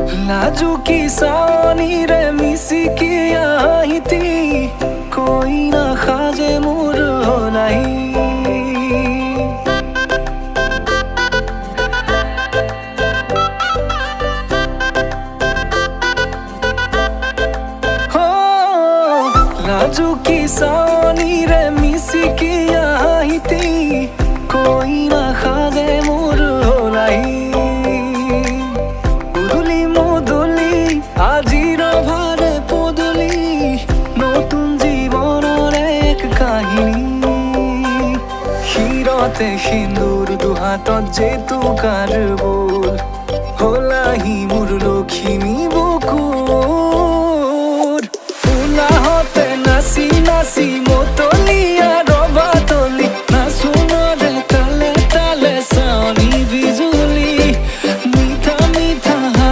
लाजुकी सानी रे मिसी की आईती कोई ना खाजे मुर हो नहीं हो लाजुकी सानी रे मिसी की आईती कोई ना खाजे मुर हो नहीं আজির ভারে পদলি নতুন জীবনের এক কাহিনী শিরতে সিন্দুর দুহাতত যে তুকার বোল হলাহি মুরল